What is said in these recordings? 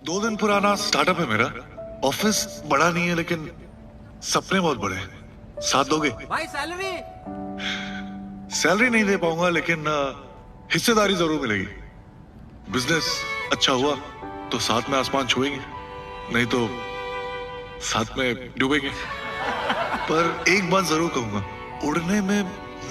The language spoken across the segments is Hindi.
2 दिन पुराना स्टार्टअप है मेरा। ऑफिस बड़ा नहीं है लेकिन सपने बहुत बड़े हैं। साथ दोगे? भाई सैलरी सैलरी नहीं दे पाऊंगा लेकिन हिस्सेदारी जरूर मिलेगी। बिजनेस अच्छा हुआ तो साथ में आसमान छुएंगे, नहीं तो साथ में डूबेंगे। पर एक बात जरूर कहूंगा, उड़ने में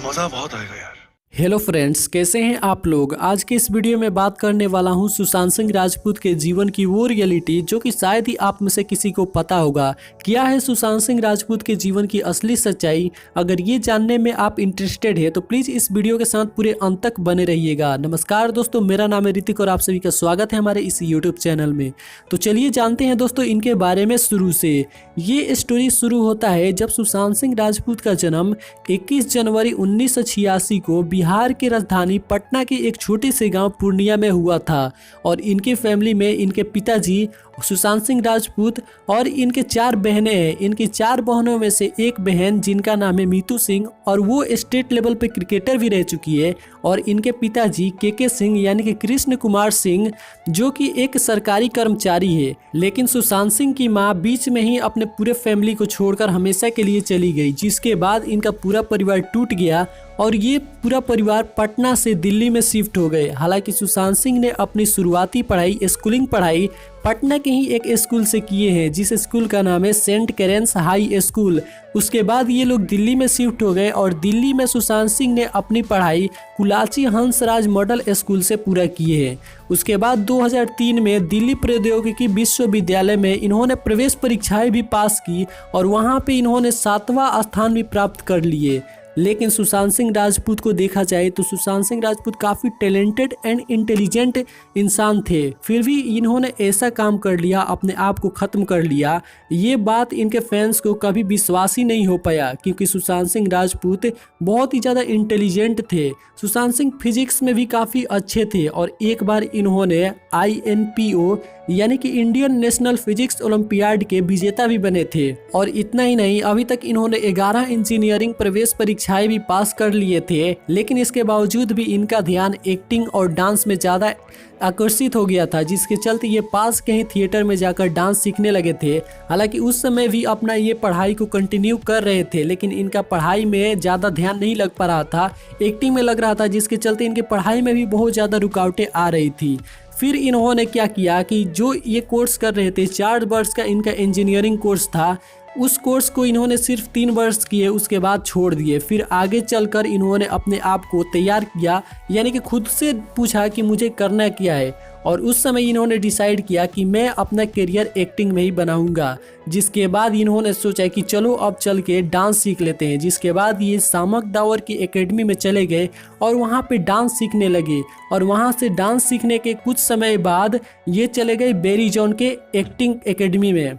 मजा बहुत आएगा यार। हेलो फ्रेंड्स, कैसे हैं आप लोग। आज के इस वीडियो में बात करने वाला हूं सुशांत सिंह राजपूत के जीवन की वो रियलिटी जो कि शायद ही आप में से किसी को पता होगा। क्या है सुशांत सिंह राजपूत के जीवन की असली सच्चाई? अगर ये जानने में आप इंटरेस्टेड है तो प्लीज़ इस वीडियो के साथ पूरे अंत तक बने रहिएगा। नमस्कार दोस्तों, मेरा नाम है ऋतिक और आप सभी का स्वागत है हमारे इस यूट्यूब चैनल में। तो चलिए जानते हैं दोस्तों इनके बारे में शुरू से। ये स्टोरी शुरू होता है जब सुशांत सिंह राजपूत का जन्म 21 जनवरी 1986 को बिहार की राजधानी पटना के एक छोटे से गांव पूर्णिया में हुआ था। और इनके फैमिली में इनके पिताजी सुशांत सिंह राजपूत और इनके 4 बहनें हैं। इनकी 4 बहनों में से एक बहन जिनका नाम है मीतू सिंह और वो स्टेट लेवल पे क्रिकेटर भी रह चुकी है। और इनके पिताजी के सिंह यानी कि कृष्ण कुमार सिंह जो कि एक सरकारी कर्मचारी है। लेकिन सुशांत सिंह की माँ बीच में ही अपने पूरे फैमिली को छोड़कर हमेशा के लिए चली गई, जिसके बाद इनका पूरा परिवार टूट गया और ये पूरा परिवार पटना से दिल्ली में शिफ्ट हो गए। हालांकि सुशांत सिंह ने अपनी शुरुआती पढ़ाई स्कूलिंग पढ़ाई पटना के ही एक स्कूल से किए हैं, जिस स्कूल का नाम है सेंट कैरेंस हाई स्कूल। उसके बाद ये लोग दिल्ली में शिफ्ट हो गए और दिल्ली में सुशांत सिंह ने अपनी पढ़ाई कुलाची हंसराज मॉडल स्कूल से पूरा किए हैं। उसके बाद 2003 में दिल्ली प्रौद्योगिकी विश्वविद्यालय में इन्होंने प्रवेश परीक्षाएं भी पास की और वहाँ पे इन्होंने 7वां स्थान भी प्राप्त कर लिए। लेकिन सुशांत सिंह राजपूत को देखा जाए तो सुशांत सिंह राजपूत काफ़ी टैलेंटेड एंड इंटेलिजेंट इंसान थे, फिर भी इन्होंने ऐसा काम कर लिया, अपने आप को ख़त्म कर लिया। ये बात इनके फैंस को कभी विश्वास ही नहीं हो पाया क्योंकि सुशांत सिंह राजपूत बहुत ही ज़्यादा इंटेलिजेंट थे। सुशांत सिंह फिजिक्स में भी काफ़ी अच्छे थे और एक बार इन्होंने INPO यानी कि इंडियन नेशनल फिजिक्स ओलंपियाड के विजेता भी बने थे। और इतना ही नहीं, अभी तक इन्होंने 11 इंजीनियरिंग प्रवेश परीक्षाएं भी पास कर लिए थे। लेकिन इसके बावजूद भी इनका ध्यान एक्टिंग और डांस में ज़्यादा आकर्षित हो गया था, जिसके चलते ये पास के ही थिएटर में जाकर डांस सीखने लगे थे। हालांकि उस समय भी अपना ये पढ़ाई को कंटिन्यू कर रहे थे, लेकिन इनका पढ़ाई में ज़्यादा ध्यान नहीं लग पा रहा था, एक्टिंग में लग रहा था, जिसके चलते इनकी पढ़ाई में भी बहुत ज़्यादा रुकावटें आ रही थी। फिर इन्होंने क्या किया कि जो ये कोर्स कर रहे थे 4 वर्ष का इनका इंजीनियरिंग कोर्स था, उस कोर्स को इन्होंने सिर्फ 3 वर्ष किए, उसके बाद छोड़ दिए। फिर आगे चलकर इन्होंने अपने आप को तैयार किया, यानी कि खुद से पूछा कि मुझे करना क्या है। और उस समय इन्होंने डिसाइड किया कि मैं अपना करियर एक्टिंग में ही बनाऊंगा। जिसके बाद इन्होंने सोचा कि चलो अब चल के डांस सीख लेते हैं। जिसके बाद ये सामक दावर की एकेडमी में चले गए और वहाँ पे डांस सीखने लगे। और वहाँ से डांस सीखने के कुछ समय बाद ये चले गए बेरी जॉन के एक्टिंग एकेडमी में।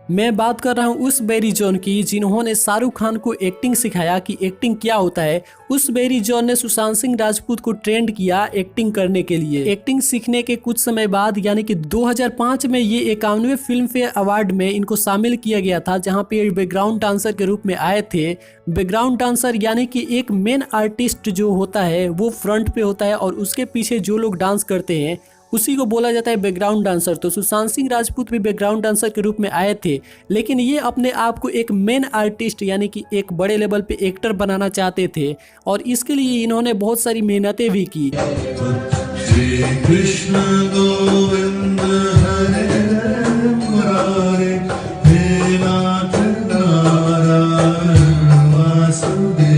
मैं बात कर रहा हूँ उस बेरी जॉन की जिन्होंने शाहरुख खान को एक्टिंग सिखाया कि एक्टिंग क्या होता है। उस बेरी जॉन ने सुशांत सिंह राजपूत को ट्रेंड किया एक्टिंग करने के लिए। एक्टिंग सीखने के कुछ समय बाद यानी कि 2005 में ये 51वें फिल्म फेयर अवार्ड में इनको शामिल किया गया था, जहाँ पे बैकग्राउंड डांसर के रूप में आए थे। बैकग्राउंड डांसर यानी कि एक मेन आर्टिस्ट जो होता है वो फ्रंट पे होता है और उसके पीछे जो लोग डांस करते हैं उसी को बोला जाता है बैकग्राउंड डांसर। तो सुशांत सिंह राजपूत भी बैकग्राउंड डांसर के रूप में आए थे, लेकिन ये अपने आप को एक मेन आर्टिस्ट यानी कि एक बड़े लेवल पे एक्टर बनाना चाहते थे और इसके लिए इन्होंने बहुत सारी मेहनतें भी की। श्री कृष्ण गोविंद हरे मुरारे हे नाथ नारायण वासुदेव।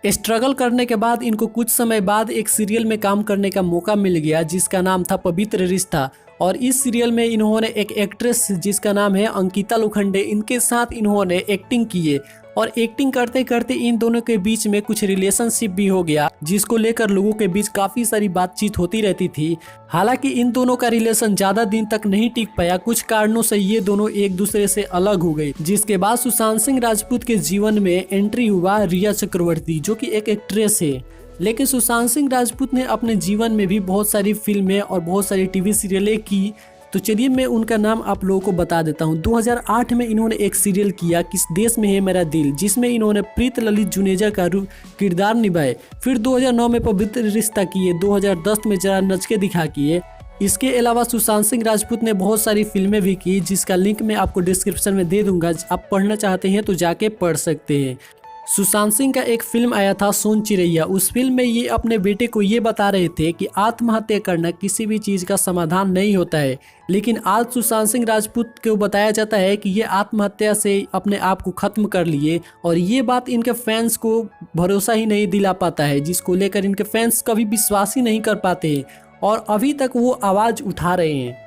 स्ट्रगल करने के बाद इनको कुछ समय बाद एक सीरियल में काम करने का मौका मिल गया जिसका नाम था पवित्र रिश्ता। और इस सीरियल में इन्होंने एक एक्ट्रेस जिसका नाम है अंकिता लोखंडे, इनके साथ इन्होंने एक्टिंग किए। और एक्टिंग करते करते इन दोनों के बीच में कुछ रिलेशनशिप भी हो गया, जिसको लेकर लोगों के बीच काफ़ी सारी बातचीत होती रहती थी। हालांकि इन दोनों का रिलेशन ज़्यादा दिन तक नहीं टिक पाया, कुछ कारणों से ये दोनों एक दूसरे से अलग हो गए। जिसके बाद सुशांत सिंह राजपूत के जीवन में एंट्री हुआ रिया चक्रवर्ती, जो कि एक एक्ट्रेस है। लेकिन सुशांत सिंह राजपूत ने अपने जीवन में भी बहुत सारी फिल्में और बहुत सारी टीवी सीरियलें की। तो चलिए मैं उनका नाम आप लोगों को बता देता हूँ। 2008 में इन्होंने एक सीरियल किया किस देश में है मेरा दिल, जिसमें इन्होंने प्रीत ललित जुनेजा का किरदार निभाए। फिर 2009 में पवित्र रिश्ता किए, 2010 में जरा नच के दिखा किए, इसके अलावा सुशांत सिंह राजपूत ने बहुत सारी फिल्में भी की, जिसका लिंक मैं आपको डिस्क्रिप्शन में दे दूंगा। आप पढ़ना चाहते हैं तो जाके पढ़ सकते हैं। सुशांत सिंह का एक फिल्म आया था सोन चिरैया। उस फिल्म में ये अपने बेटे को ये बता रहे थे कि आत्महत्या करना किसी भी चीज़ का समाधान नहीं होता है, लेकिन आज सुशांत सिंह राजपूत को बताया जाता है कि ये आत्महत्या से अपने आप को ख़त्म कर लिए, और ये बात इनके फैंस को भरोसा ही नहीं दिला पाता है, जिसको लेकर इनके फैंस कभी विश्वास ही नहीं कर पाते और अभी तक वो आवाज़ उठा रहे हैं।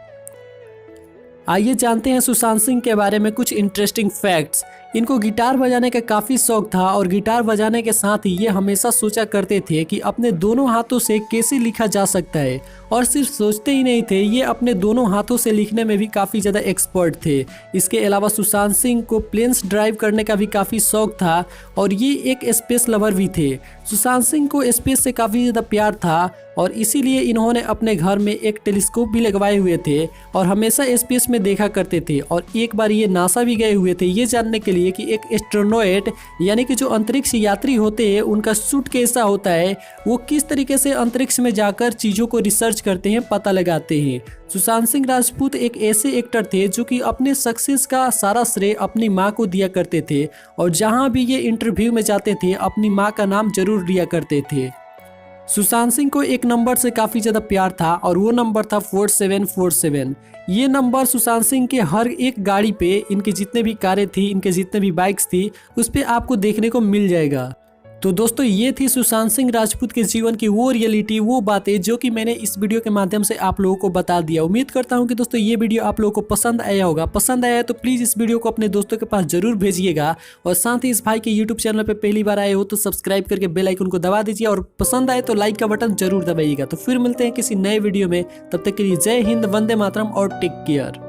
आइए जानते हैं सुशांत सिंह के बारे में कुछ इंटरेस्टिंग फैक्ट्स। इनको गिटार बजाने का काफ़ी शौक था और गिटार बजाने के साथ ही ये हमेशा सोचा करते थे कि अपने दोनों हाथों से कैसे लिखा जा सकता है, और सिर्फ सोचते ही नहीं थे, ये अपने दोनों हाथों से लिखने में भी काफ़ी ज़्यादा एक्सपर्ट थे। इसके अलावा सुशांत सिंह को प्लेन्स ड्राइव करने का भी काफ़ी शौक था और ये एक स्पेस लवर भी थे। सुशांत सिंह को स्पेस से काफ़ी ज़्यादा प्यार था और इसीलिए इन्होंने अपने घर में एक टेलीस्कोप भी लगवाए हुए थे और हमेशा स्पेस में देखा करते थे। और एक बार ये नासा भी गए हुए थे ये जानने के लिए कि एक एस्ट्रोनॉट यानी कि जो अंतरिक्ष यात्री होते हैं उनका सूट कैसा होता है, वो किस तरीके से अंतरिक्ष में जाकर चीज़ों को रिसर्च करते हैं, पता लगाते हैं। सुशांत सिंह राजपूत एक ऐसे एक्टर थे जो कि अपने सक्सेस का सारा श्रेय अपनी माँ को दिया करते थे और जहाँ भी ये इंटरव्यू में जाते थे अपनी माँ का नाम जरूर लिया करते थे। सुशांत सिंह को एक नंबर से काफ़ी ज़्यादा प्यार था और वो नंबर था 4747। ये नंबर सुशांत सिंह के हर एक गाड़ी पे, इनके जितने भी कारें थी, इनके जितने भी बाइक्स थी, उस पर आपको देखने को मिल जाएगा। तो दोस्तों ये थी सुशांत सिंह राजपूत के जीवन की वो रियलिटी, वो बातें जो कि मैंने इस वीडियो के माध्यम से आप लोगों को बता दिया। उम्मीद करता हूं कि दोस्तों ये वीडियो आप लोगों को पसंद आया होगा। पसंद आया है तो प्लीज़ इस वीडियो को अपने दोस्तों के पास जरूर भेजिएगा और साथ ही इस भाई के यूट्यूब चैनल पर पहली बार आए हो तो सब्सक्राइब करके बेल आइकन को दबा दीजिए और पसंद आए तो लाइक का बटन जरूर दबाइएगा। तो फिर मिलते हैं किसी नए वीडियो में, तब तक के लिए जय हिंद, वंदे मातरम और टेक केयर।